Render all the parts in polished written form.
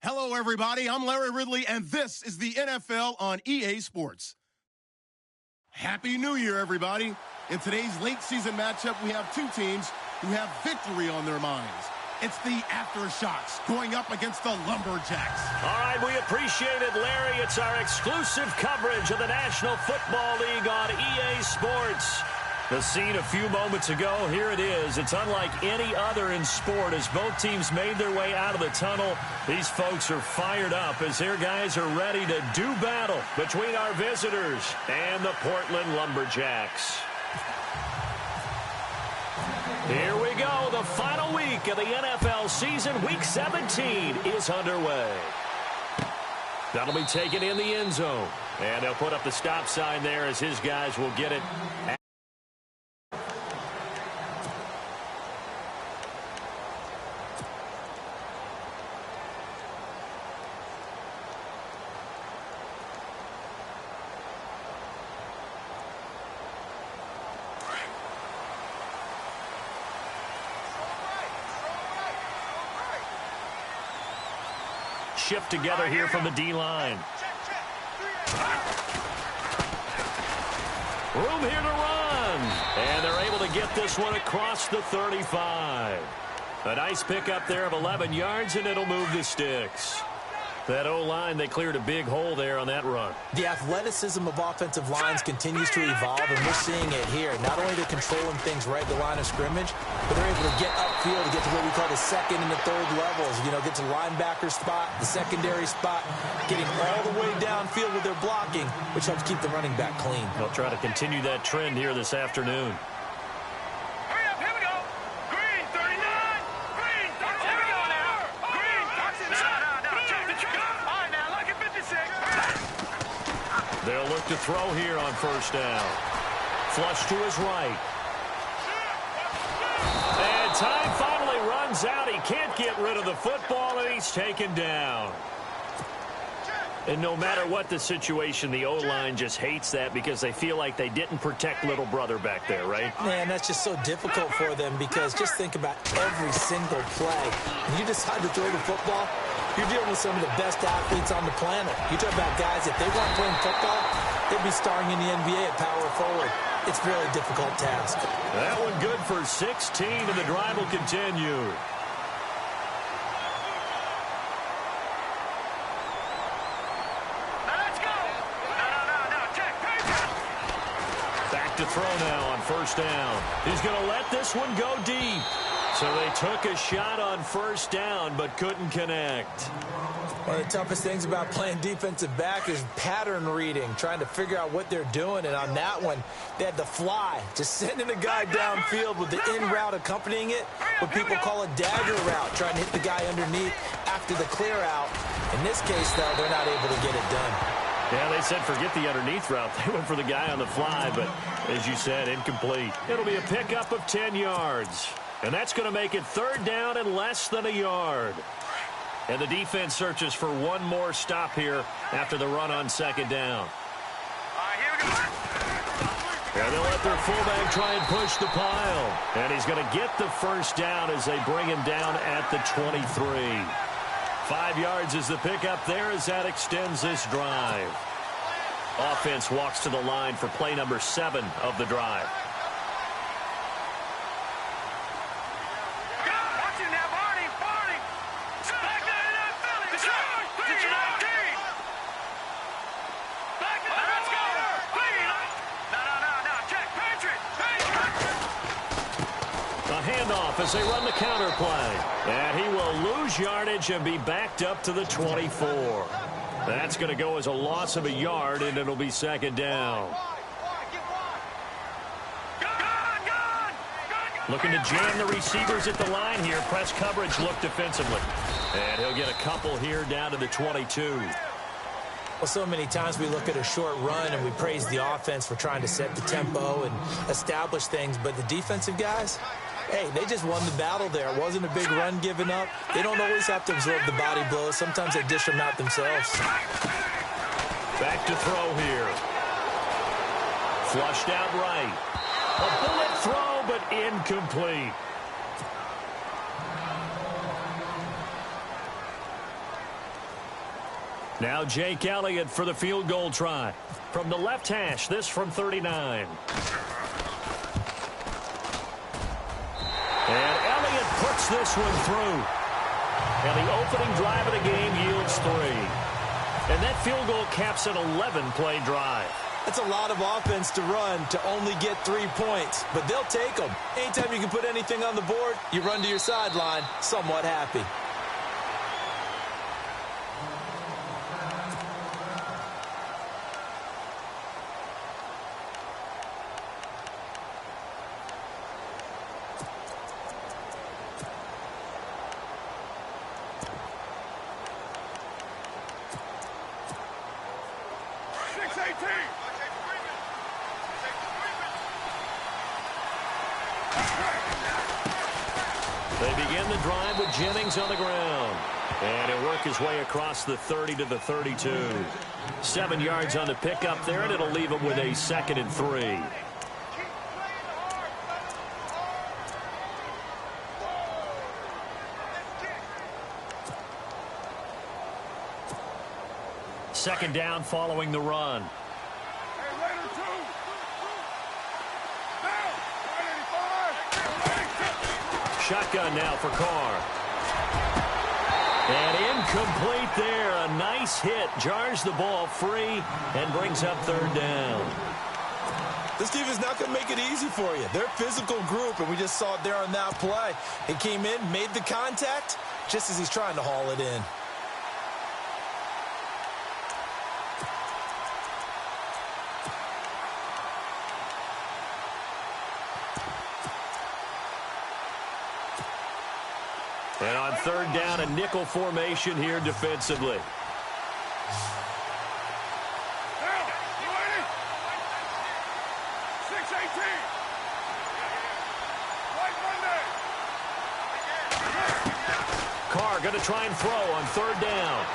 Hello, everybody. I'm Larry Ridley, and this is the NFL on EA Sports. Happy New Year, everybody. In today's late season matchup, we have two teams who have victory on their minds. It's the Aftershocks going up against the Lumberjacks. All right, we appreciate it, Larry. It's our exclusive coverage of the National Football League on EA Sports. The scene a few moments ago, here it is. It's unlike any other in sport as both teams made their way out of the tunnel. These folks are fired up as their guys are ready to do battle between our visitors and the Portland Lumberjacks. Here we go. The final week of the NFL season. Week 17 is underway. That'll be taken in the end zone. And they'll put up the stop sign there as his guys will get it. Shift together here from the D-line. Room here to run. And they're able to get this one across the 35. A nice pickup there of 11 yards, and it'll move the sticks. That O-line, they cleared a big hole there on that run. The athleticism of offensive lines continues to evolve, and we're seeing it here. Not only they're controlling things right at the line of scrimmage, but they're able to get upfield to get to what we call the second and the third levels. You know, get to linebacker spot, the secondary spot, getting all the way downfield with their blocking, which helps keep the running back clean. They'll try to continue that trend here this afternoon. They'll look to throw here on first down. Flush to his right. And time finally runs out. He can't get rid of the football, and he's taken down. And no matter what the situation, the O-line just hates that because they feel like they didn't protect little brother back there, right? Man, that's just so difficult for them because just think about every single play. When you decide to throw the football, you're dealing with some of the best athletes on the planet. You talk about guys, if they weren't playing football, they'd be starring in the NBA at power forward. It's a really difficult task. That one good for 16, and the drive will continue. Back to throw now on first down. He's going to let this one go deep. So they took a shot on first down, but couldn't connect. One of the toughest things about playing defensive back is pattern reading, trying to figure out what they're doing. And on that one, they had the fly, just sending a guy downfield with the in route accompanying it, what people call a dagger route, trying to hit the guy underneath after the clear out. In this case, though, they're not able to get it done. Yeah, they said forget the underneath route. They went for the guy on the fly, but as you said, incomplete. It'll be a pickup of 10 yards. And that's going to make it third down and less than a yard. And the defense searches for one more stop here after the run on second down. And they'll let their fullback try and push the pile. And he's going to get the first down as they bring him down at the 23. 5 yards is the pickup there as that extends this drive. Offense walks to the line for play number 7 of the drive. As they run the counter play. And he will lose yardage and be backed up to the 24. That's going to go as a loss of a yard, and it'll be second down. Looking to jam the receivers at the line here. Press coverage look defensively. And he'll get a couple here down to the 22. Well, so many times we look at a short run and we praise the offense for trying to set the tempo and establish things. But the defensive guys, hey, they just won the battle there. It wasn't a big run given up. They don't always have to absorb the body blows. Sometimes they dish them out themselves. Back to throw here. Flushed out right. A bullet throw, but incomplete. Now Jake Elliott for the field goal try. From the left hash, this from 39. And Elliott puts this one through. And the opening drive of the game yields 3. And that field goal caps an 11-play drive. That's a lot of offense to run to only get 3 points, but they'll take them. Anytime you can put anything on the board, you run to your sideline somewhat happy. They begin the drive with Jennings on the ground. And he'll work his way across the 30 to the 32. 7 yards on the pickup there, and it'll leave him with a 2nd and 3. Second down following the run. Shotgun now for Carr. And incomplete there. A nice hit. Jars the ball free and brings up 3rd down. This team is not going to make it easy for you. They're a physical group, and we just saw it there on that play. He came in, made the contact, just as he's trying to haul it in. And on 3rd down, a nickel formation here defensively. Carr going to try and throw on 3rd down.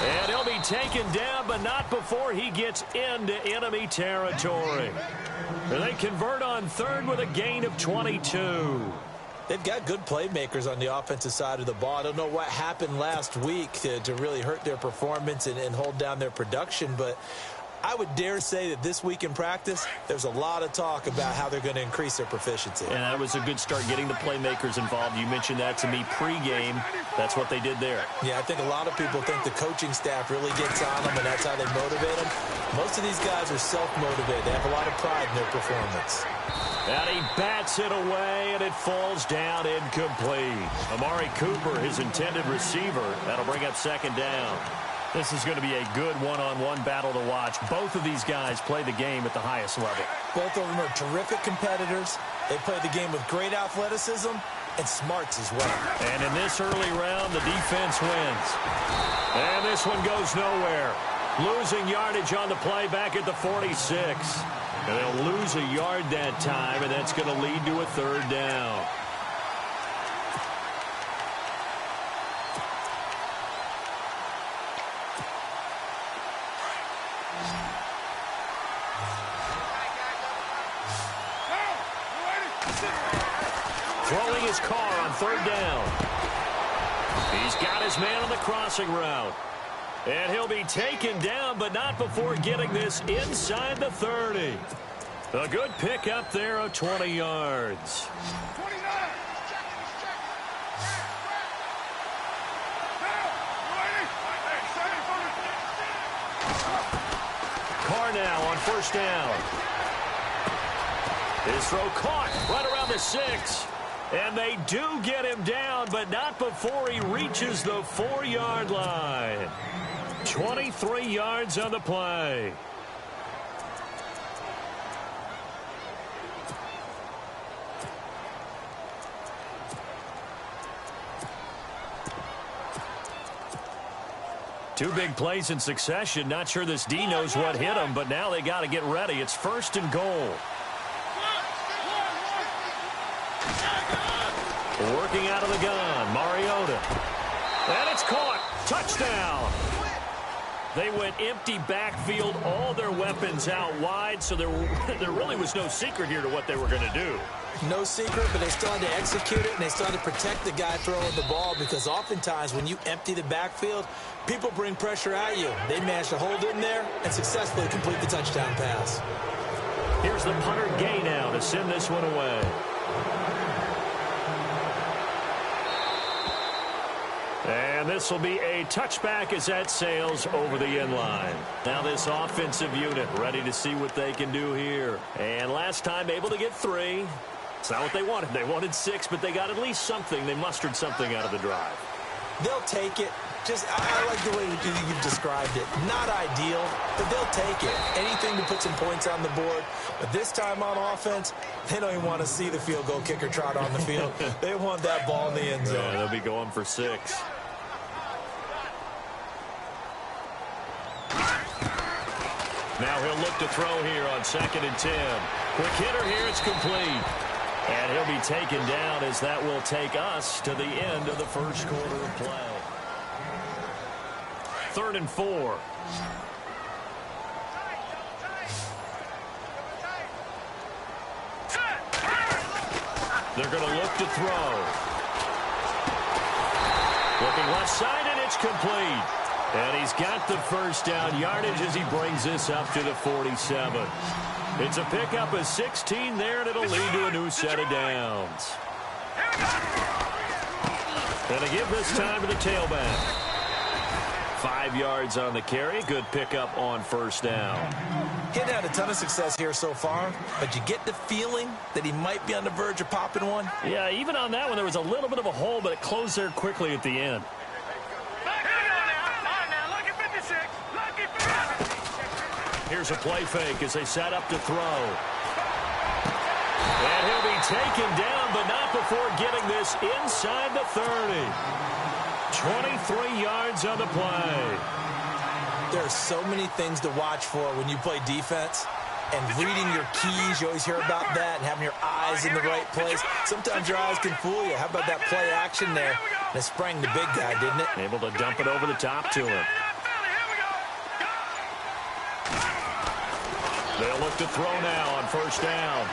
And he'll be taken down, but not before he gets into enemy territory. And they convert on 3rd with a gain of 22. They've got good playmakers on the offensive side of the ball. I don't know what happened last week to really hurt their performance and hold down their production, but I would dare say that this week in practice, there's a lot of talk about how they're going to increase their proficiency. And that was a good start, getting the playmakers involved. You mentioned that to me pregame. That's what they did there. Yeah, I think a lot of people think the coaching staff really gets on them, and that's how they motivate them. Most of these guys are self-motivated. They have a lot of pride in their performance. And he bats it away, and it falls down incomplete. Amari Cooper, his intended receiver. That'll bring up 2nd down. This is going to be a good one-on-one battle to watch. Both of these guys play the game at the highest level. Both of them are terrific competitors. They play the game with great athleticism and smarts as well. And in this early round, the defense wins. And this one goes nowhere. Losing yardage on the play back at the 46. And they'll lose a yard that time, and that's going to lead to a 3rd down. Throwing his Carr on 3rd down. He's got his man on the crossing route. And he'll be taken down, but not before getting this inside the 30. A good pick up there of 20 yards. Carr now on 1st down. His throw caught right around the 6. And they do get him down, but not before he reaches the 4-yard line. 23 yards on the play. Two big plays in succession. Not sure this D knows what hit him, but now they got to get ready. It's 1st and goal. Working out of the gun, Mariota. And it's caught. Touchdown. They went empty backfield, all their weapons out wide, so there really was no secret here to what they were going to do. No secret, but they still had to execute it, and they still had to protect the guy throwing the ball, because oftentimes when you empty the backfield, people bring pressure at you. They managed to hold in there and successfully complete the touchdown pass. Here's the punter Gay now to send this one away. And this will be a touchback as that sails over the end line. Now this offensive unit ready to see what they can do here. And last time able to get 3. It's not what they wanted. They wanted 6, but they got at least something. They mustered something out of the drive. They'll take it. I like the way you've described it. Not ideal, but they'll take it. Anything to put some points on the board. But this time on offense, they don't even want to see the field goal kicker trot on the field. They want that ball in the end zone. Yeah, they'll be going for 6. Now he'll look to throw here on 2nd and 10. Quick hitter here, it's complete. And he'll be taken down as that will take us to the end of the first quarter of play. 3rd and 4. They're going to look to throw. Looking left side, and it's complete. And he's got the first down yardage as he brings this up to the 47. It's a pickup of 16 there, and it'll lead to a new set of downs. And a give this time to the tailback. 5 yards on the carry. Good pickup on first down. He hadn't had a ton of success here so far, but you get the feeling that he might be on the verge of popping one. Yeah, even on that one, there was a little bit of a hole, but it closed there quickly at the end. Here's a play fake as they set up to throw. And he'll be taken down, but not before getting this inside the 30. 23 yards on the play. There are so many things to watch for when you play defense. And reading your keys, you always hear about that, and having your eyes in the right place. Sometimes your eyes can fool you. How about that play action there? And it sprang the big guy, didn't it? Able to dump it over the top to him. They'll look to throw now on first down.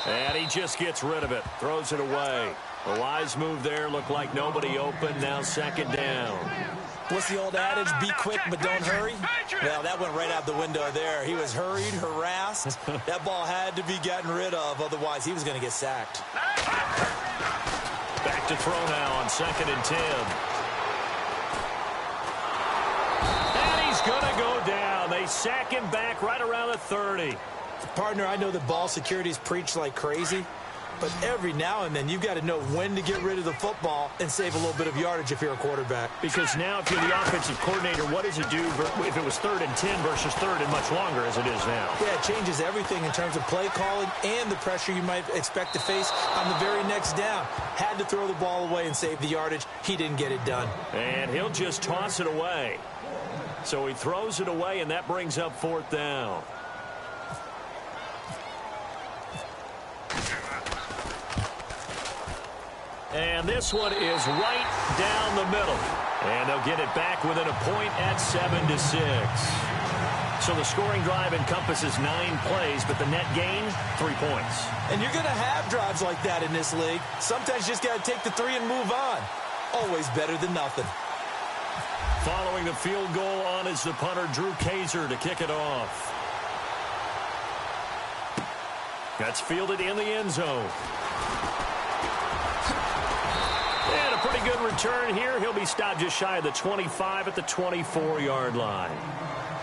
And he just gets rid of it. Throws it away. A wise move there. Looked like nobody open. Now 2nd down. What's the old adage? Be quick, but don't hurry. Well, that went right out the window there. He was hurried, harassed. That ball had to be gotten rid of. Otherwise, he was going to get sacked. Back to throw now on 2nd and 10. And he's going to go down. They sack him back right around the 30. Partner, I know that ball security is preached like crazy, but every now and then you've got to know when to get rid of the football and save a little bit of yardage if you're a quarterback. Because now if you're the offensive coordinator, what does it do if it was 3rd and 10 versus 3rd and much longer as it is now? Yeah, it changes everything in terms of play calling and the pressure you might expect to face on the very next down. Had to throw the ball away and save the yardage. He didn't get it done. And he'll just toss it away. So he throws it away, and that brings up 4th down. And this one is right down the middle. And they'll get it back within a point at 7-6. So the scoring drive encompasses 9 plays, but the net gain, 3 points. And you're going to have drives like that in this league. Sometimes you just got to take the 3 and move on. Always better than nothing. Following the field goal on is the punter, Drew Kaiser, to kick it off. That's fielded in the end zone. And a pretty good return here. He'll be stopped just shy of the 25 at the 24-yard line.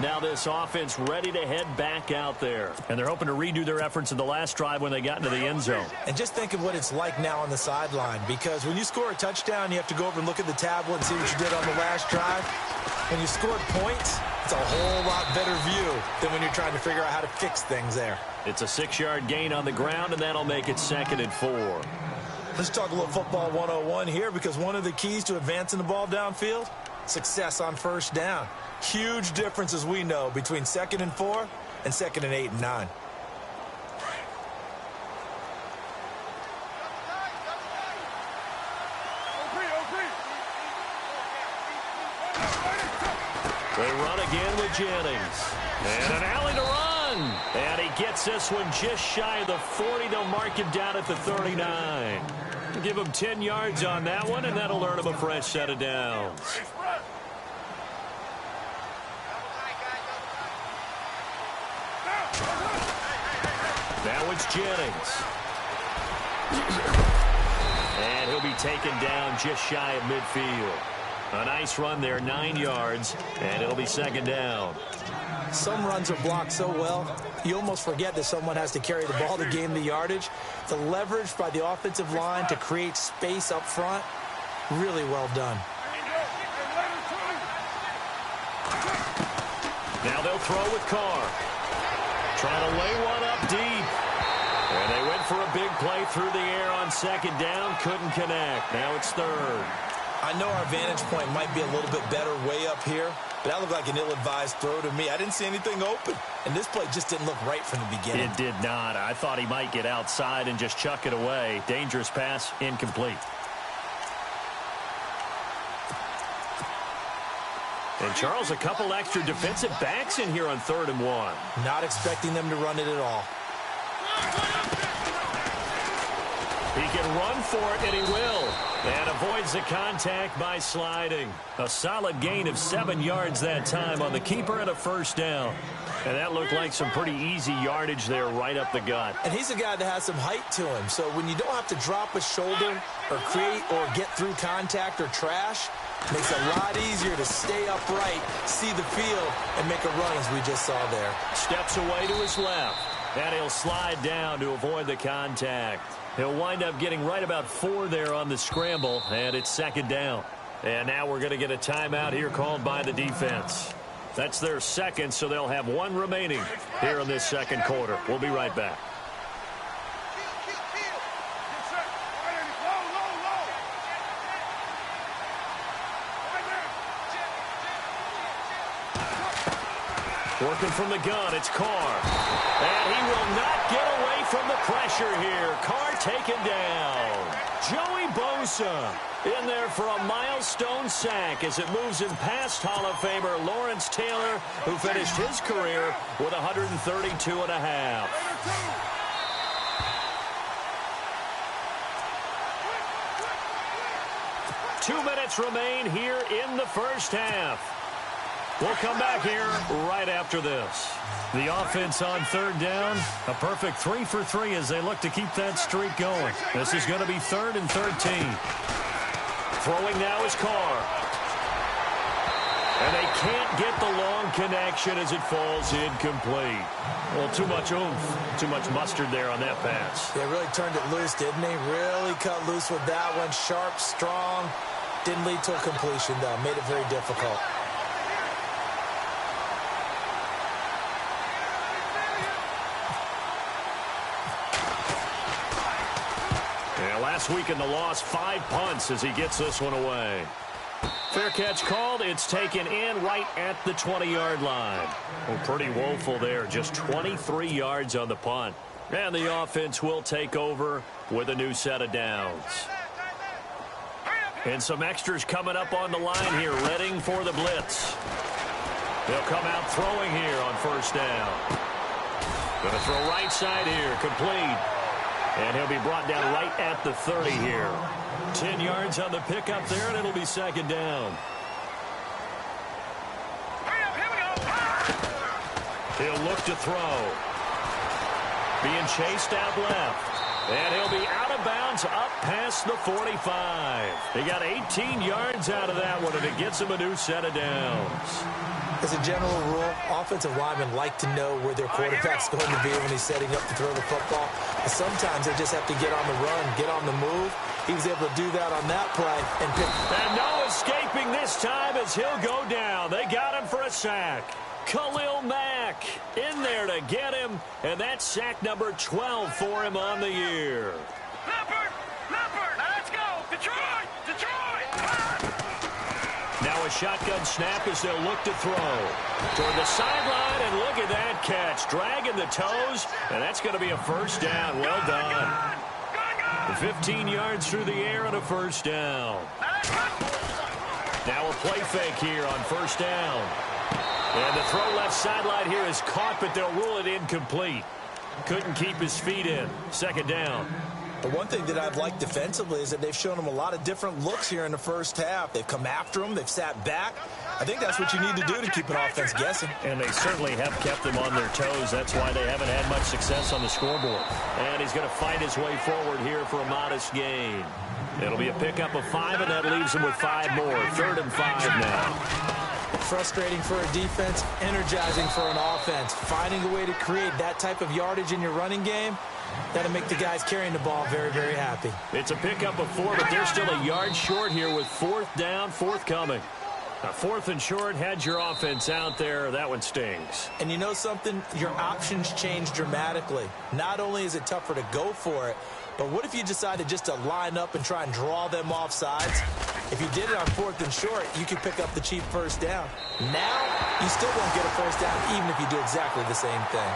Now this offense ready to head back out there. And they're hoping to redo their efforts in the last drive when they got into the end zone. And just think of what it's like now on the sideline. Because when you score a touchdown, you have to go over and look at the tablet and see what you did on the last drive. When you scored points, it's a whole lot better view than when you're trying to figure out how to fix things there. It's a 6-yard gain on the ground, and that'll make it 2nd and 4. Let's talk a little football 101 here, because one of the keys to advancing the ball downfield, success on first down. Huge difference, as we know, between 2nd and 4 and 2nd and 8 and 9. They run again with Jennings. And an alley to run. And he gets this one just shy of the 40. They'll mark him down at the 39. Give him 10 yards on that one, and that'll earn him a fresh set of downs. Now it's Jennings. And he'll be taken down just shy of midfield. A nice run there, 9 yards, and it'll be second down. Some runs are blocked so well, you almost forget that someone has to carry the ball to gain the yardage. The leverage by the offensive line to create space up front, really well done. Now they'll throw with Carr. Trying to lay one up deep. And they went for a big play through the air on second down. Couldn't connect. Now it's third. I know our vantage point might be a little bit better way up here, but that looked like an ill-advised throw to me. I didn't see anything open, and this play just didn't look right from the beginning. It did not. I thought he might get outside and just chuck it away. Dangerous pass, incomplete. And, Charles, a couple extra defensive backs in here on 3rd and 1. Not expecting them to run it at all. He can run for it, and he will. And avoids the contact by sliding. A solid gain of 7 yards that time on the keeper and a first down. And that looked like some pretty easy yardage there right up the gut. And he's a guy that has some height to him. So when you don't have to drop a shoulder or create or get through contact or trash, it makes it a lot easier to stay upright, see the field, and make a run as we just saw there. Steps away to his left. And he'll slide down to avoid the contact. He'll wind up getting right about 4 there on the scramble, and it's second down. And now we're going to get a timeout here called by the defense. That's their second, so they'll have 1 remaining here in this second quarter. We'll be right back. Working from the gun, it's Carr. And he will not get away from the pressure here. Carr taken down. Joey Bosa in there for a milestone sack as it moves him past Hall of Famer Lawrence Taylor, who finished his career with 132 and a half. Two minutes remain here in the first half. We'll come back here right after this. The offense on 3rd down, a perfect 3 for 3 as they look to keep that streak going. This is going to be 3rd and 13. Throwing now is Carr. And they can't get the long connection as it falls incomplete. Well, too much oomph, too much mustard there on that pass. They really turned it loose, didn't they? Really cut loose with that one. Sharp, strong. Didn't lead to a completion, though. Made it very difficult. Last week in the loss, 5 punts as he gets this one away. Fair catch called. It's taken in right at the 20-yard line. Well, pretty woeful there. Just 23 yards on the punt. And the offense will take over with a new set of downs. And some extras coming up on the line here, readying for the blitz. They'll come out throwing here on 1st down. Going to throw right side here, complete. And he'll be brought down right at the 30 here. 10 yards on the pickup there, and it'll be second down. He'll look to throw. Being chased out left. And he'll be out of bounds up past the 45. He got 18 yards out of that one, and it gets him a new set of downs. As a general rule, offensive linemen like to know where their quarterback's going to be when he's setting up to throw the football. But sometimes they just have to get on the run, get on the move. He was able to do that on that play and pick. And no escaping this time as he'll go down. They got him for a sack. Khalil Mack in there to get him, and that's sack number 12 for him on the year. Leopard, let's go, Detroit! Now a shotgun snap as they'll look to throw. Toward the sideline, and look at that catch. Dragging the toes, and that's going to be a first down. Well done. 15 yards through the air and a first down. Now a play fake here on 1st down. And the throw left sideline here is caught, but they'll rule it incomplete. Couldn't keep his feet in. Second down. The one thing that I've liked defensively is that they've shown him a lot of different looks here in the first half. They've come after him. They've sat back. I think that's what you need to do to keep an offense guessing. And they certainly have kept them on their toes. That's why they haven't had much success on the scoreboard. And he's going to fight his way forward here for a modest gain. It'll be a pickup of 5, and that leaves him with 5 more. 3rd and 5 now. Frustrating for a defense, energizing for an offense. Finding a way to create that type of yardage in your running game, that'll make the guys carrying the ball very, very happy. It's a pickup of 4, but they're still a yard short here with 4th down, 4th coming. Now, 4th and short, had your offense out there. That one stings. And you know something? Your options change dramatically. Not only is it tougher to go for it, but what if you decided just to line up and try and draw them off sides? If you did it on 4th and short, you could pick up the cheap first down. Now, you still won't get a first down even if you do exactly the same thing.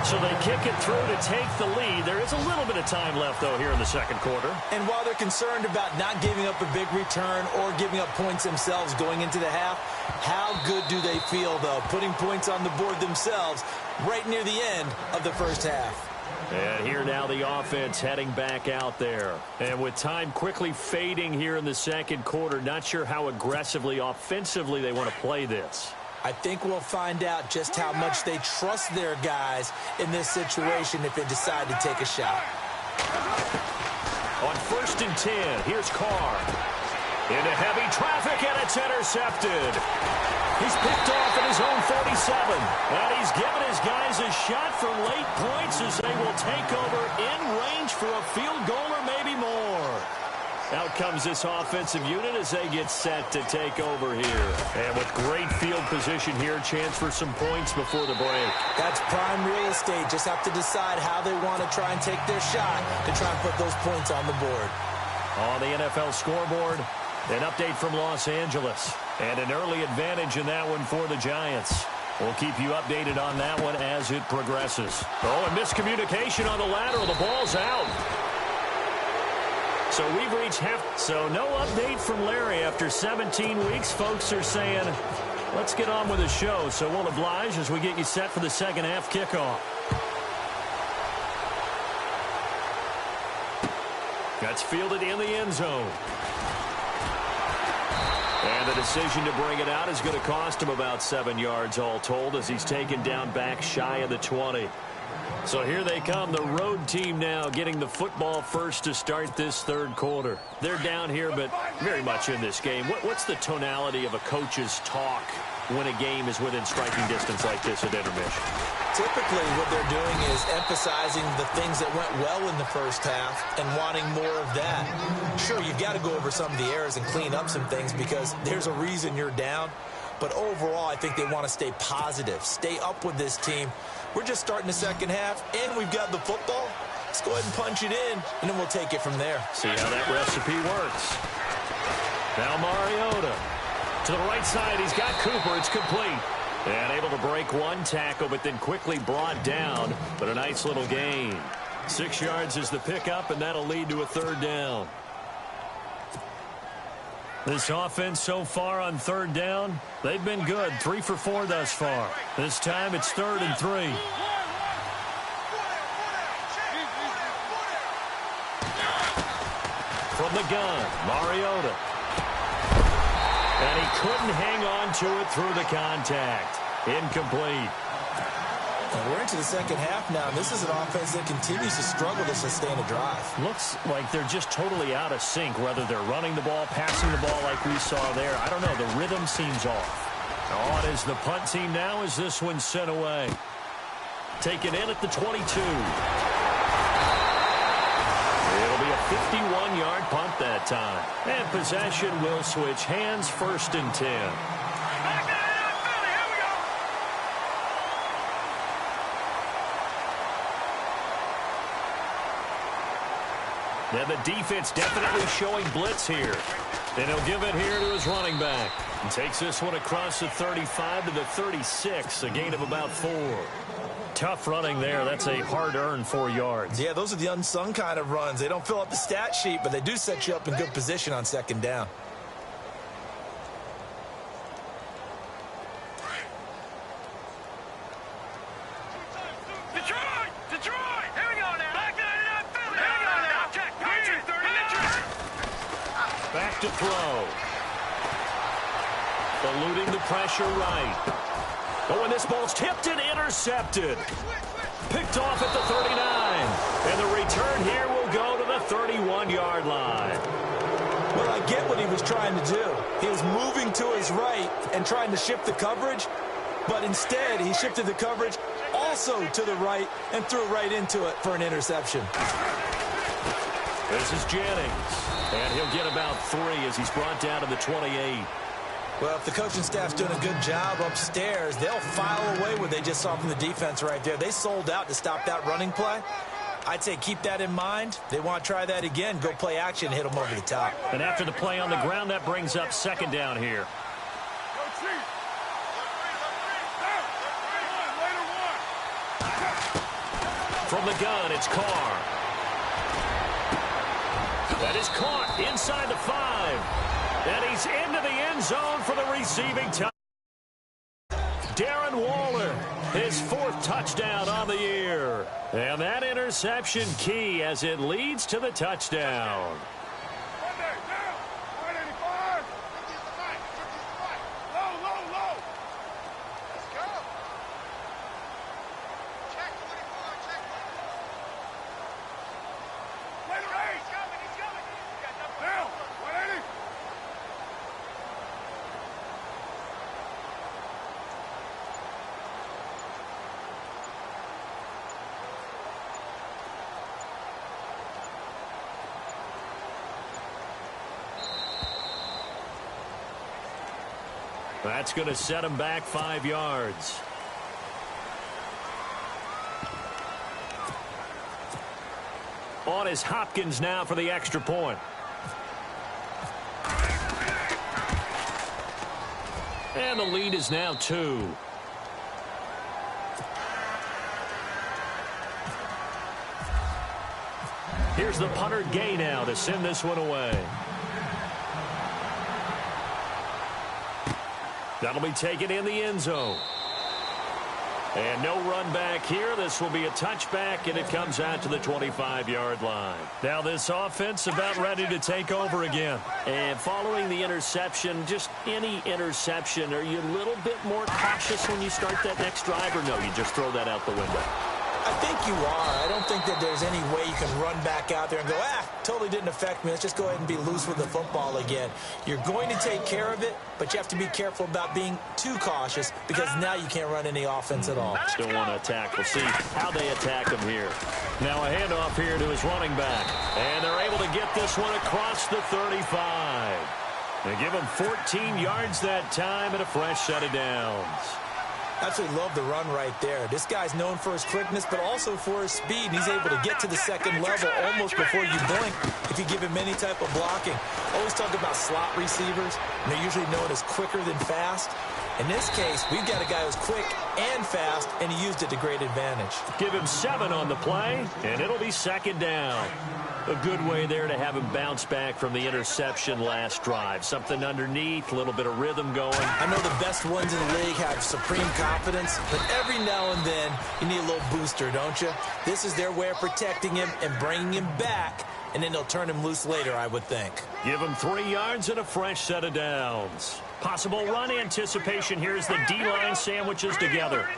So they kick it through to take the lead. There is a little bit of time left, though, here in the second quarter. And while they're concerned about not giving up a big return or giving up points themselves going into the half, how good do they feel, though, putting points on the board themselves right near the end of the first half? And here now the offense heading back out there. And with time quickly fading here in the second quarter, not sure how aggressively, offensively they want to play this. I think we'll find out just how much they trust their guys in this situation if they decide to take a shot. On 1st and 10, here's Carr. Into heavy traffic, and it's intercepted. He's picked off at his own 47. And he's given his guys a shot for late points as they will take over in range for a field goal or maybe more. Out comes this offensive unit as they get set to take over here. And with great field position here, chance for some points before the break. That's prime real estate. Just have to decide how they want to try and take their shot to try and put those points on the board. On the NFL scoreboard, an update from Los Angeles. And an early advantage in that one for the Giants. We'll keep you updated on that one as it progresses. Oh, and miscommunication on the lateral. The ball's out. So we've reached half. So no update from Larry after 17 weeks. Folks are saying, let's get on with the show. So we'll oblige as we get you set for the second half kickoff. That's fielded in the end zone. And the decision to bring it out is going to cost him about 7 yards all told as he's taken down back shy of the 20. So here they come, the road team now getting the football first to start this third quarter. They're down here, but very much in this game. What's the tonality of a coach's talk when a game is within striking distance like this at intermission? Typically, what they're doing is emphasizing the things that went well in the first half and wanting more of that. Sure, you've got to go over some of the errors and clean up some things because there's a reason you're down. But overall, I think they want to stay positive, stay up with this team. We're just starting the second half, and we've got the football. Let's go ahead and punch it in, and then we'll take it from there. See how that recipe works. Now Mariota. To the right side, he's got Cooper. It's complete. And able to break one tackle, but then quickly brought down. But a nice little gain. 6 yards is the pickup, and that'll lead to a third down. This offense so far on third down, they've been good. 3 for 4 thus far. This time it's 3rd and 3. From the gun, Mariota. And he couldn't hang on to it through the contact. Incomplete. And we're into the second half now, and this is an offense that continues to struggle to sustain a drive. Looks like they're just totally out of sync, whether they're running the ball, passing the ball like we saw there. I don't know. The rhythm seems off. On is the punt team now as this one's sent away. Taken in at the 22. It'll be a 51-yard punt that time. And possession will switch hands, 1st and 10. And the defense definitely showing blitz here. And he'll give it here to his running back. And takes this one across the 35 to the 36, a gain of about 4. Tough running there. That's a hard-earned 4 yards. Yeah, those are the unsung kind of runs. They don't fill up the stat sheet, but they do set you up in good position on second down. Detroit! Detroit! Here we go now. Back to 99 Philly. Here we go now. Check. Pitcher, 30 pitcher. Back to throw. Eluding the pressure right. Oh, and this ball's tipped and intercepted. Picked off at the 39. And the return here will go to the 31-yard line. Well, I get what he was trying to do. He was moving to his right and trying to shift the coverage, but instead he shifted the coverage also to the right and threw right into it for an interception. This is Jennings, and he'll get about 3 as he's brought down to the 28. Well, if the coaching staff's doing a good job upstairs, they'll file away what they just saw from the defense right there. They sold out to stop that running play. I'd say keep that in mind. They want to try that again. Go play action and hit them over the top. And after the play on the ground, that brings up second down here. From the gun, it's Carr. That is caught inside the 5. And he's into the end zone for the receiving touchdown. Darren Waller, his 4th touchdown on the year. And that interception key as it leads to the touchdown. That's going to set him back 5 yards. On is Hopkins now for the extra point. And the lead is now 2. Here's the punter Gay now to send this one away. That'll be taken in the end zone. And no run back here. This will be a touchback, and it comes out to the 25-yard line. Now this offense about ready to take over again. And following the interception, just any interception, are you a little bit more cautious when you start that next drive, or no, you just throw that out the window? I think you are. I don't think that there's any way you can run back out there and go, totally didn't affect me. Let's just go ahead and be loose with the football again. You're going to take care of it, but you have to be careful about being too cautious because now you can't run any offense at all. Still want to attack. We'll see how they attack him here. Now a handoff here to his running back. And they're able to get this one across the 35. They give him 14 yards that time and a fresh set of downs. Absolutely love the run right there. This guy's known for his quickness, but also for his speed. And he's able to get to the second level almost before you blink if you give him any type of blocking. Always talk about slot receivers, and they're usually known as quicker than fast. In this case, we've got a guy who's quick and fast, and he used it to great advantage. Give him 7 on the play, and it'll be second down. A good way there to have him bounce back from the interception last drive. Something underneath, a little bit of rhythm going. I know the best ones in the league have supreme confidence, but every now and then you need a little booster, don't you? This is their way of protecting him and bringing him back, and then they'll turn him loose later, I would think. Give him 3 yards and a fresh set of downs. Possible run anticipation here as the D-line sandwiches together.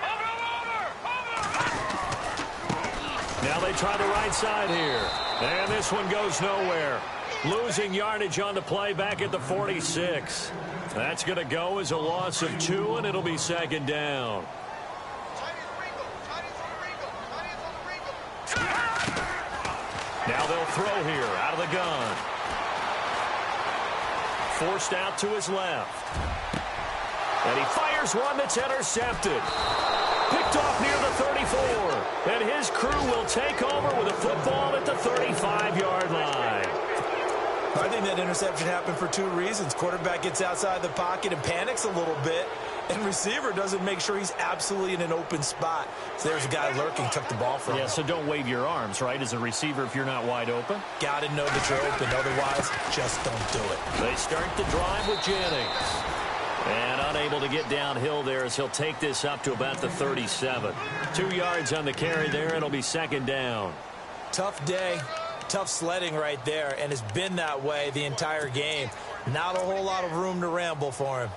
Now they try the right side here. And this one goes nowhere. Losing yardage on the play back at the 46. That's going to go as a loss of 2, and it'll be second down. Now they'll throw here out of the gun. Forced out to his left. And he fires one that's intercepted. Picked off near the 34. And his crew will take over with a football at the 35-yard line. I think that interception happened for 2 reasons. Quarterback gets outside the pocket and panics a little bit. And receiver doesn't make sure he's absolutely in an open spot. So there's a guy lurking, took the ball from him. Yeah, so don't wave your arms, right, as a receiver if you're not wide open. Got to know that you're open. Otherwise, just don't do it. They start the drive with Jennings. And unable to get downhill there as he'll take this up to about the 37. 2 yards on the carry there. It'll be second down. Tough day, tough sledding right there, and it's been that way the entire game. Not a whole lot of room to ramble for him.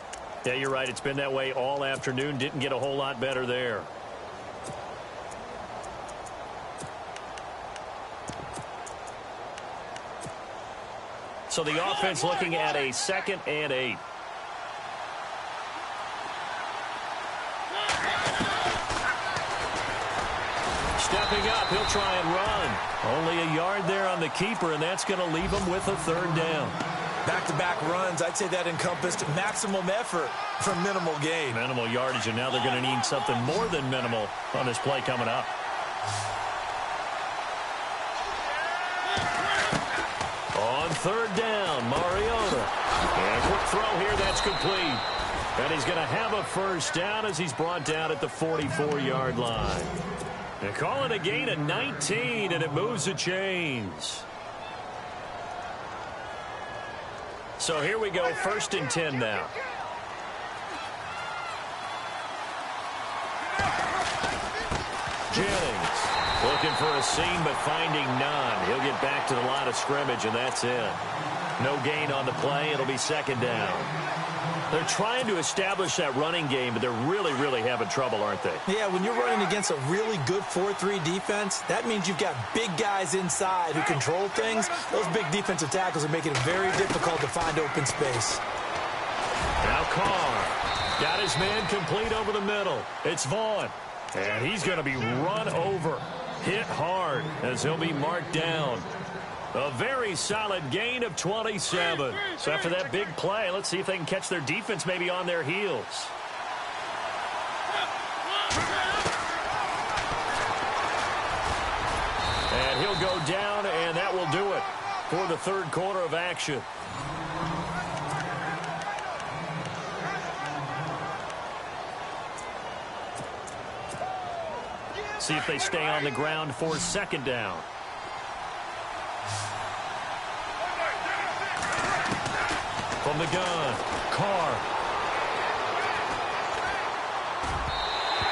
Yeah, you're right. It's been that way all afternoon. Didn't get a whole lot better there. So the offense looking at a 2nd and 8. Stepping up, he'll try and run. Only a yard there on the keeper, and that's going to leave him with a 3rd down. Back-to-back runs, I'd say that encompassed maximum effort for minimal gain. Minimal yardage, and now they're going to need something more than minimal on this play coming up. On 3rd down, Mariota. And a quick throw here, that's complete. And he's going to have a 1st down as he's brought down at the 44-yard line. They call it a gain of 19, and it moves the chains. So here we go, 1st and 10 now. Jennings looking for a seam, but finding none. He'll get back to the line of scrimmage, and that's it. No gain on the play. It'll be 2nd down. They're trying to establish that running game, but they're really having trouble, aren't they? Yeah, when you're running against a really good 4-3 defense, that means you've got big guys inside who control things. Those big defensive tackles are making it very difficult to find open space. Now Carr got his man complete over the middle. It's Vaughn, and he's going to be run over, hit hard as he'll be marked down. A very solid gain of 27. So after that big play, let's see if they can catch their defense maybe on their heels. And he'll go down, and that will do it for the 3rd quarter of action. See if they stay on the ground for 2nd down. From the gun, Carr.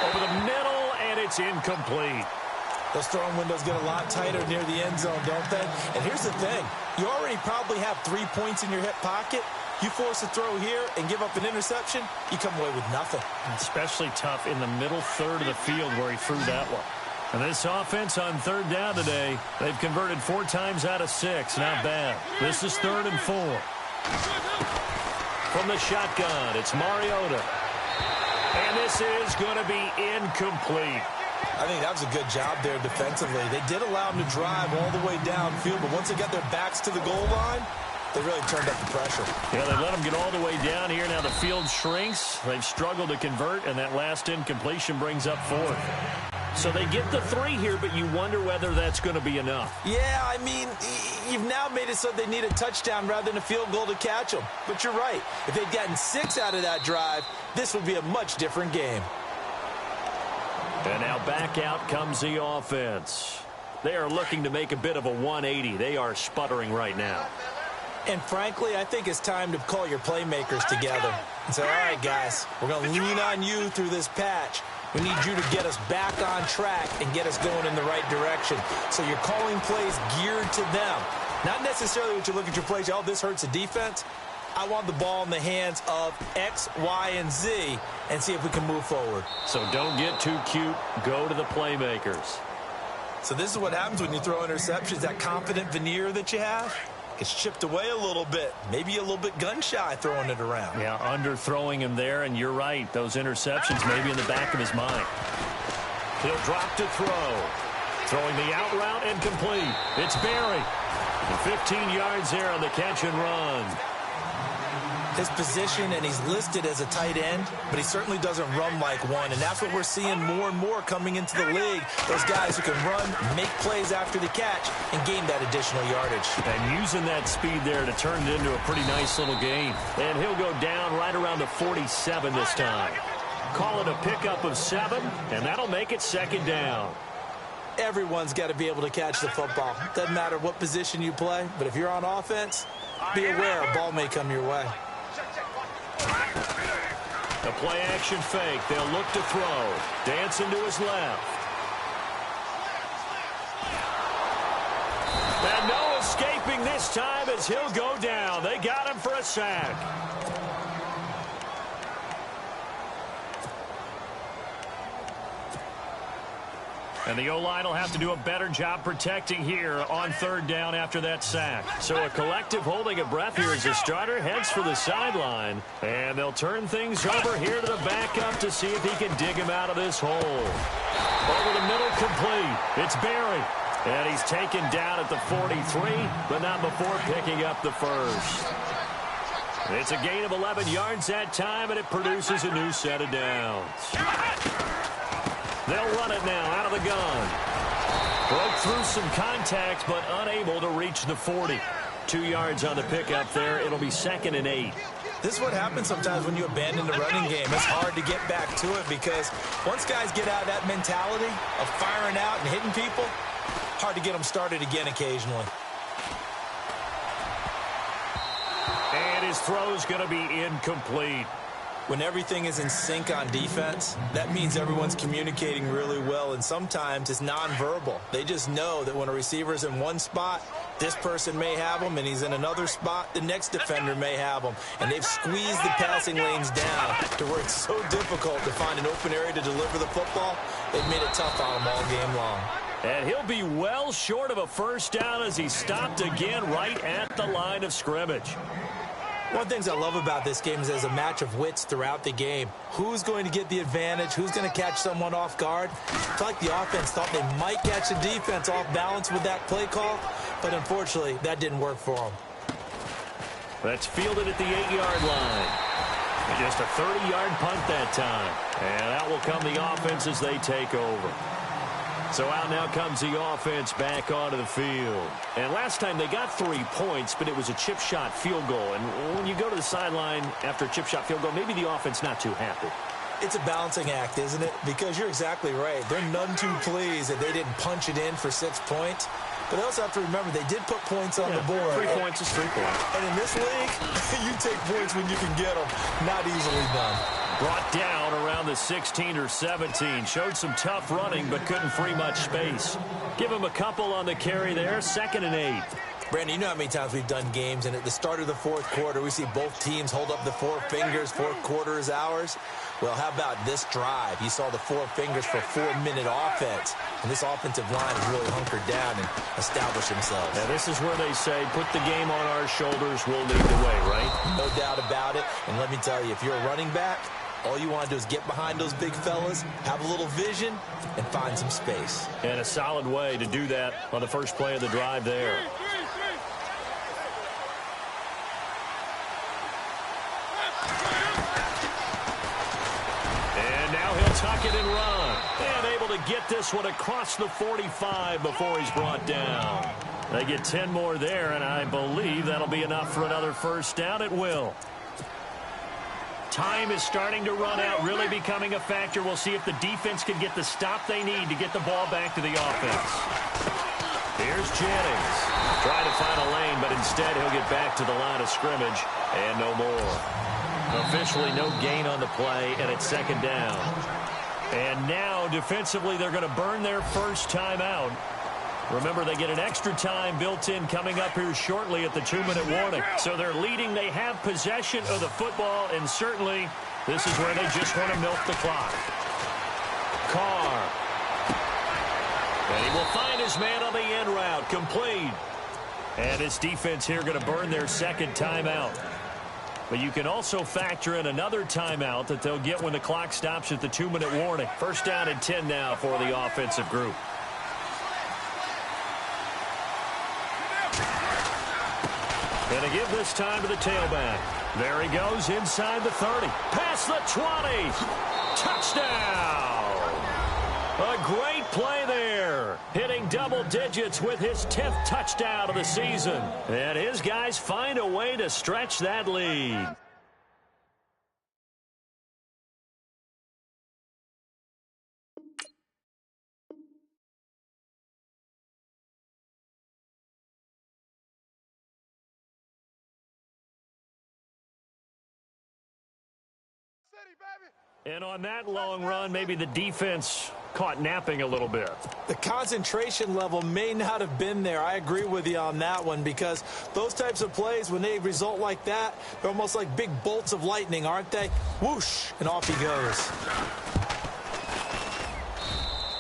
Over the middle, and it's incomplete. Those throwing windows get a lot tighter near the end zone, don't they? And here's the thing. You already probably have 3 points in your hip pocket. You force a throw here and give up an interception, you come away with nothing. Especially tough in the middle 3rd of the field where he threw that one. And this offense on 3rd down today, they've converted 4 times out of 6. Not bad. This is 3rd and 4. From the shotgun, it's Mariota. And this is going to be incomplete. I think that was a good job there defensively. They did allow them to drive all the way downfield, but once they got their backs to the goal line, they really turned up the pressure. Yeah, they let them get all the way down here. Now the field shrinks. They've struggled to convert, and that last incompletion brings up 4th. So they get the 3 here, but you wonder whether that's going to be enough. Yeah, I mean, you've now made it so they need a touchdown rather than a field goal to catch them. But you're right. If they'd gotten 6 out of that drive, this would be a much different game. And now back out comes the offense. They are looking to make a bit of a 180. They are sputtering right now. And frankly, I think it's time to call your playmakers together and say, all right, guys, we're going to lean on you through this patch. We need you to get us back on track and get us going in the right direction. So you're calling plays geared to them. Not necessarily what you look at your plays, oh, this hurts the defense. I want the ball in the hands of X, Y, and Z and see if we can move forward. So don't get too cute. Go to the playmakers. So this is what happens when you throw interceptions. That confident veneer that you have gets chipped away a little bit. Maybe a little bit gun-shy throwing it around. Yeah, underthrowing him there, and you're right. Those interceptions maybe in the back of his mind. He'll drop to throw. Throwing the out route and complete. It's Barry. 15 yards there on the catch and run. His position, and he's listed as a tight end, but he certainly doesn't run like one, and that's what we're seeing more and more coming into the league. Those guys who can run, make plays after the catch, and gain that additional yardage. And using that speed there to turn it into a pretty nice little gain. And he'll go down right around the 47 this time. Call it a pickup of 7, and that'll make it 2nd down. Everyone's got to be able to catch the football. Doesn't matter what position you play, but if you're on offense, be aware a ball may come your way. play action fake. They'll look to throw. Dancing to his left. And no escaping this time as he'll go down. They got him for a sack. And the O-line will have to do a better job protecting here on third down after that sack. So a collective holding of breath here as the starter heads for the sideline. And they'll turn things over here to the backup to see if he can dig him out of this hole. Over the middle, complete. It's Berry. And he's taken down at the 43, but not before picking up the first. It's a gain of 11 yards that time, and it produces a new set of downs. They'll run it now out of the gun. Broke through some contact, but unable to reach the 40. 2 yards on the pickup there. It'll be 2nd and 8. This is what happens sometimes when you abandon the running game. It's hard to get back to it because once guys get out of that mentality of firing out and hitting people, hard to get them started again occasionally. And his throw's going to be incomplete. When everything is in sync on defense, that means everyone's communicating really well, and sometimes it's nonverbal. They just know that when a receiver's in one spot, this person may have him, and he's in another spot, the next defender may have him. And they've squeezed the passing lanes down to where it's so difficult to find an open area to deliver the football. They've made it tough on him all game long. And he'll be well short of a first down as he stopped again right at the line of scrimmage. One of the things I love about this game is there's a match of wits throughout the game. Who's going to get the advantage? Who's going to catch someone off guard? I feel like the offense thought they might catch the defense off balance with that play call, but unfortunately, that didn't work for them. That's fielded at the 8-yard line. Just a 30-yard punt that time. And that will come the offense as they take over. So out now comes the offense back onto the field. And last time they got 3 points, but it was a chip shot field goal. And when you go to the sideline after a chip shot field goal, maybe the offense not too happy. It's a balancing act, isn't it? Because you're exactly right. They're none too pleased that they didn't punch it in for 6 points. But they also have to remember they did put points on the board. 3 points is 3 points. And in this league, you take points when you can get them. Not easily done. Brought down around the 16 or 17. Showed some tough running, but couldn't free much space. Give him a couple on the carry there. 2nd and 8. Brandon, you know how many times we've done games, and at the start of the fourth quarter, we see both teams hold up the 4 fingers, fourth quarter is ours. Well, how about this drive? You saw the 4 fingers for 4-minute offense, and this offensive line has really hunkered down and established themselves. Now, this is where they say, put the game on our shoulders, we'll lead the way, right? No doubt about it, and let me tell you, if you're a running back, all you want to do is get behind those big fellas, have a little vision, and find some space. And a solid way to do that on the first play of the drive there. And now he'll tuck it and run. And able to get this one across the 45 before he's brought down. They get 10 more there, and I believe that'll be enough for another first down. It will. Time is starting to run out, really becoming a factor. We'll see if the defense can get the stop they need to get the ball back to the offense. Here's Jennings. Trying to find a lane, but instead he'll get back to the line of scrimmage, and no more. Officially no gain on the play, and it's 2nd down. And now, defensively, they're going to burn their first timeout. Remember, they get an extra time built in coming up here shortly at the 2-minute warning. So they're leading. They have possession of the football, and certainly this is where they just want to milk the clock. Carr. And he will find his man on the end route. Complete. And this defense here going to burn their 2nd timeout. But you can also factor in another timeout that they'll get when the clock stops at the 2-minute warning. First down and 10 now for the offensive group. Going to give this time to the tailback. There he goes inside the 30. Past the 20. Touchdown. A great play there. Hitting double digits with his 10th touchdown of the season. And his guys find a way to stretch that lead. And on that long run, maybe the defense caught napping a little bit. The concentration level may not have been there. I agree with you on that one, because those types of plays, when they result like that, they're almost like big bolts of lightning, aren't they? Whoosh, and off he goes.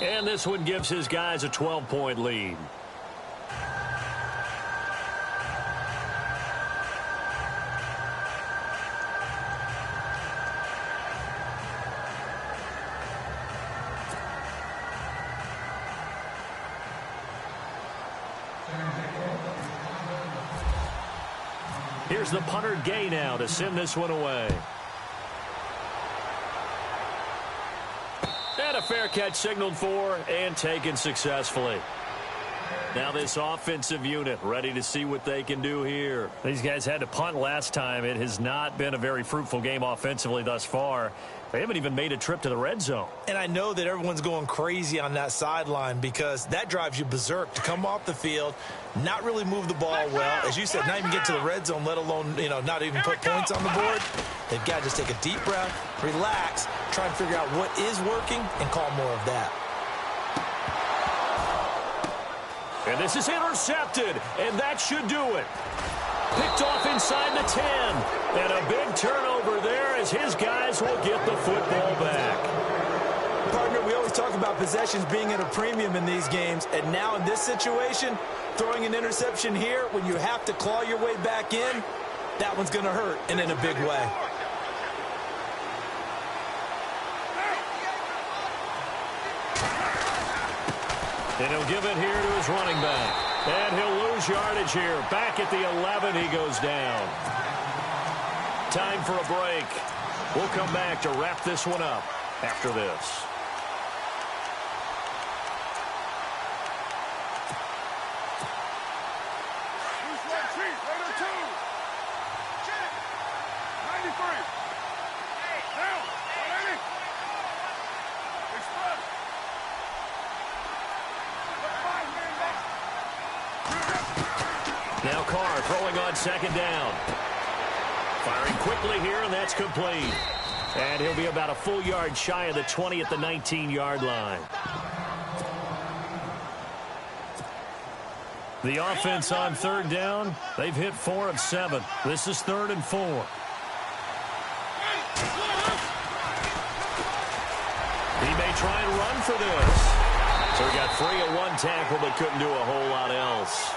And this one gives his guys a 12-point lead. Here's the punter Gay now to send this one away. And a fair catch signaled for and taken successfully. Now this offensive unit ready to see what they can do here. These guys had to punt last time. It has not been a very fruitful game offensively thus far. They haven't even made a trip to the red zone. And I know that everyone's going crazy on that sideline, because that drives you berserk to come off the field, not really move the ball well. As you said, not even get to the red zone, let alone, not even put points on the board. They've got to just take a deep breath, relax, try and figure out what is working, and call more of that. And this is intercepted, and that should do it. Picked off inside the 10. And a big turnover there as his guys will get the football back. Partner, we always talk about possessions being at a premium in these games, and now in this situation, throwing an interception here when you have to claw your way back in, that one's going to hurt, and in a big way. And he'll give it here to his running back. And he'll lose yardage here. Back at the 11, he goes down. Time for a break. We'll come back to wrap this one up after this. Now Carr throwing on second down. Firing quickly here, and that's complete. And he'll be about a full yard shy of the 20 at the 19-yard line. The offense on third down, they've hit 4 of 7. This is 3rd and 4. He may try and run for this. So he got 3 at one tackle, but couldn't do a whole lot else.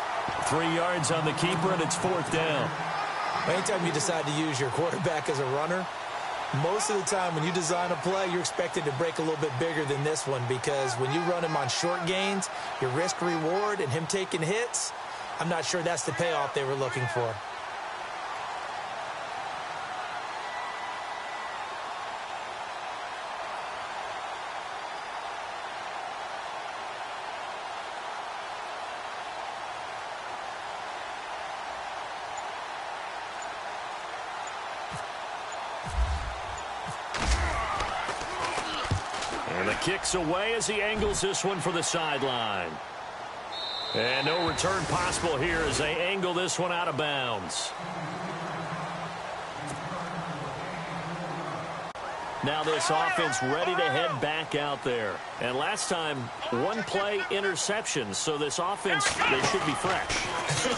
3 yards on the keeper, and it's 4th down. Anytime you decide to use your quarterback as a runner, most of the time when you design a play, you're expected to break a little bit bigger than this one, because when you run him on short gains, your risk-reward and him taking hits, I'm not sure that's the payoff they were looking for. Kicks away as he angles this one for the sideline. And no return possible here as they angle this one out of bounds. Now this offense ready to head back out there. And last time, 1 play interception. So this offense, they should be fresh.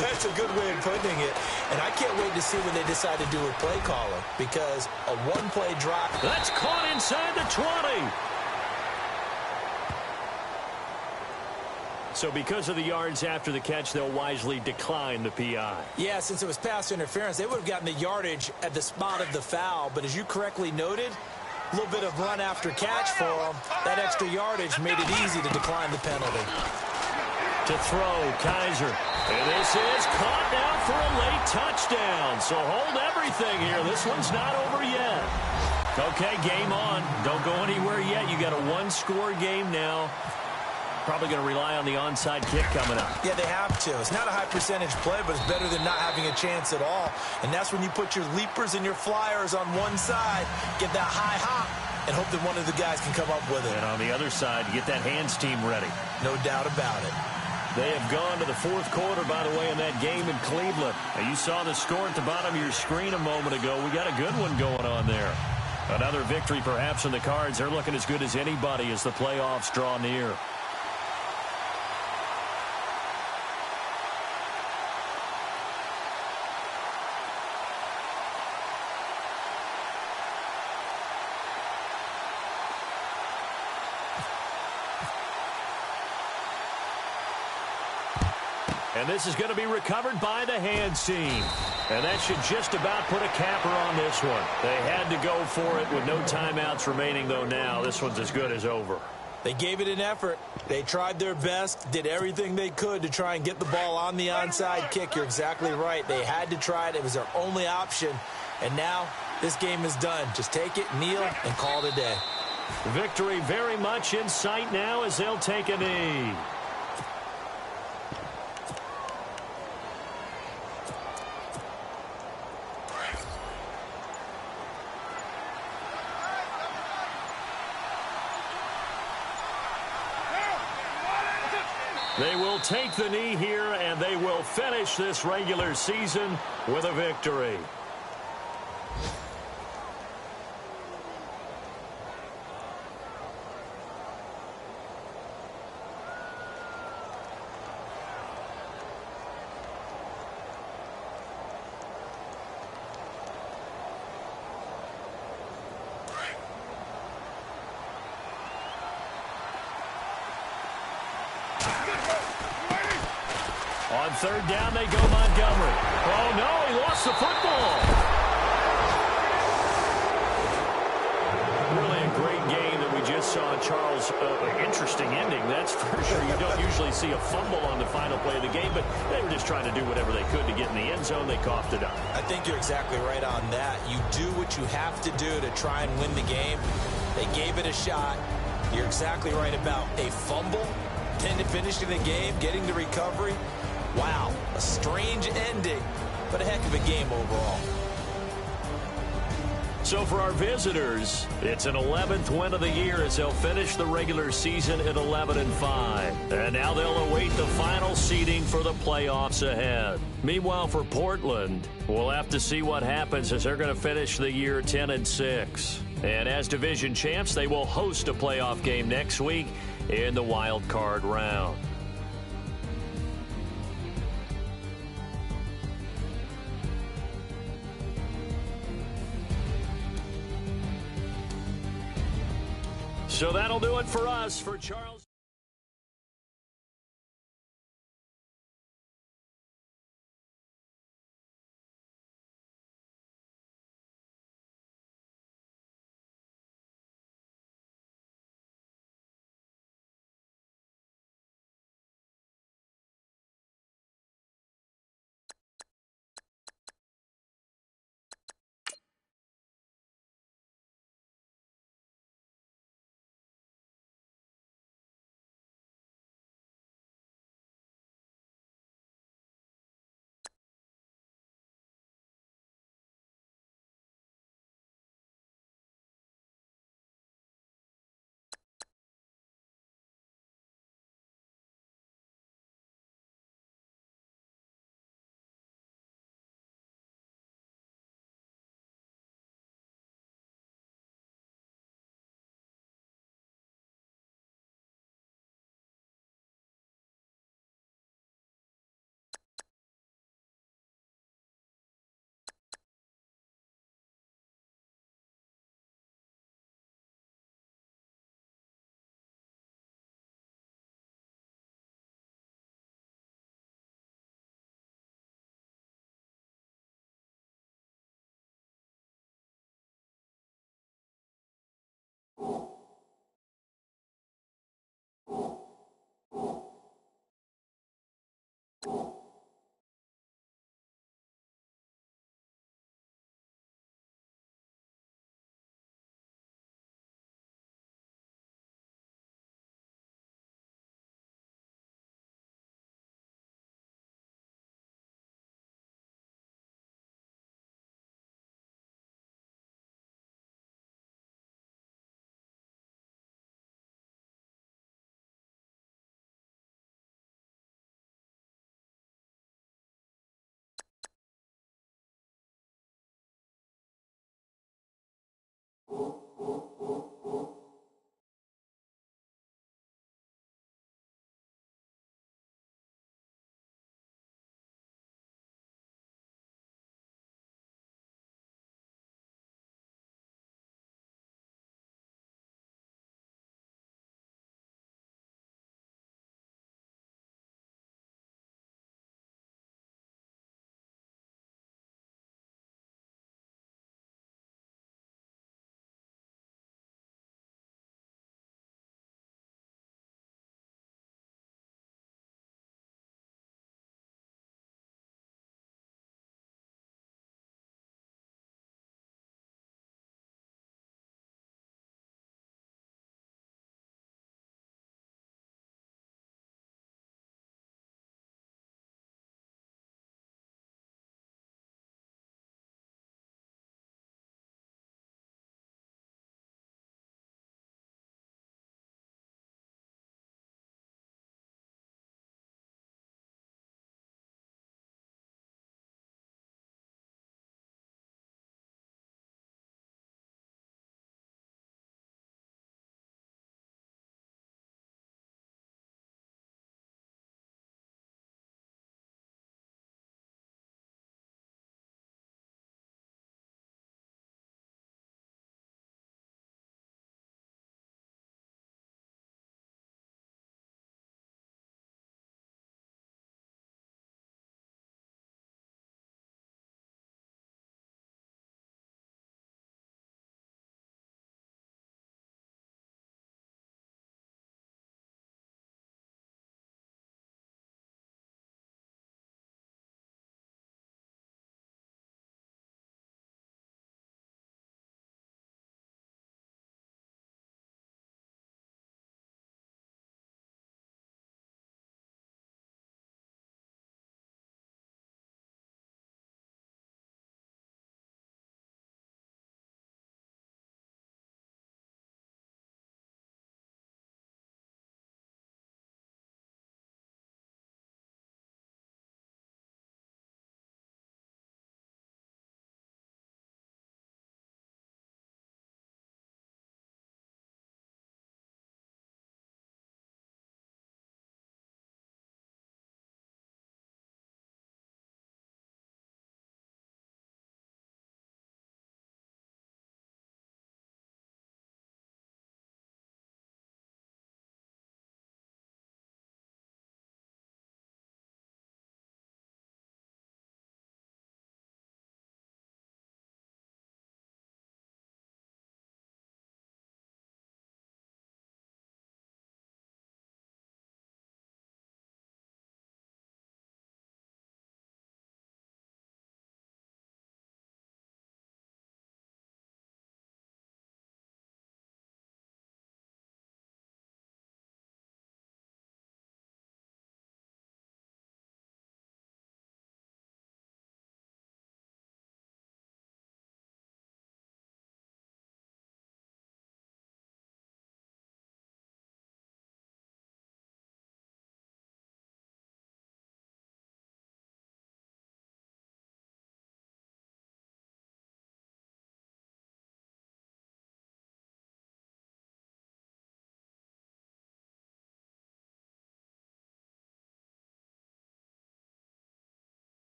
That's a good way of putting it. And I can't wait to see what they decide to do with play calling, because a 1-play drop. That's caught inside the 20. So because of the yards after the catch, they'll wisely decline the PI. Yeah, since it was pass interference, they would have gotten the yardage at the spot of the foul. But as you correctly noted, a little bit of run after catch for them. That extra yardage made it easy to decline the penalty. To throw, Kaiser. And this is caught now for a late touchdown. So hold everything here. This one's not over yet. Okay, game on. Don't go anywhere yet. You got a 1-score game now. Probably going to rely on the onside kick coming up. Yeah, they have to. It's not a high percentage play, but it's better than not having a chance at all. And that's when you put your leapers and your flyers on one side, get that high hop, and hope that one of the guys can come up with it. And on the other side, get that hands team ready. No doubt about it. They have gone to the 4th quarter, by the way, in that game in Cleveland. Now, you saw the score at the bottom of your screen a moment ago. We got a good one going on there. Another victory perhaps in the cards. They're looking as good as anybody as the playoffs draw near. And this is going to be recovered by the hands team. And that should just about put a capper on this one. They had to go for it with no timeouts remaining, though now this one's as good as over. They gave it an effort. They tried their best, did everything they could to try and get the ball on the onside kick. You're exactly right. They had to try it. It was their only option. And now this game is done. Just take it, kneel, and call it a day. Victory very much in sight now as they'll take a knee. They will take the knee here, and they will finish this regular season with a victory. On third down, they go Montgomery. Oh, no, he lost the football. Really a great game that we just saw, Charles. Interesting ending, that's for sure. You don't usually see a fumble on the final play of the game, but they were just trying to do whatever they could to get in the end zone. They coughed it up. I think you're exactly right on that. You do what you have to do to try and win the game. They gave it a shot. You're exactly right about a fumble, then finishing the game, getting the recovery. Wow, a strange ending, but a heck of a game overall. So for our visitors, it's an 11th win of the year as they'll finish the regular season at 11-5. And now they'll await the final seeding for the playoffs ahead. Meanwhile, for Portland, we'll have to see what happens as they're going to finish the year 10-6. And as division champs, they will host a playoff game next week in the wild card round. So that'll do it for us. For Charles.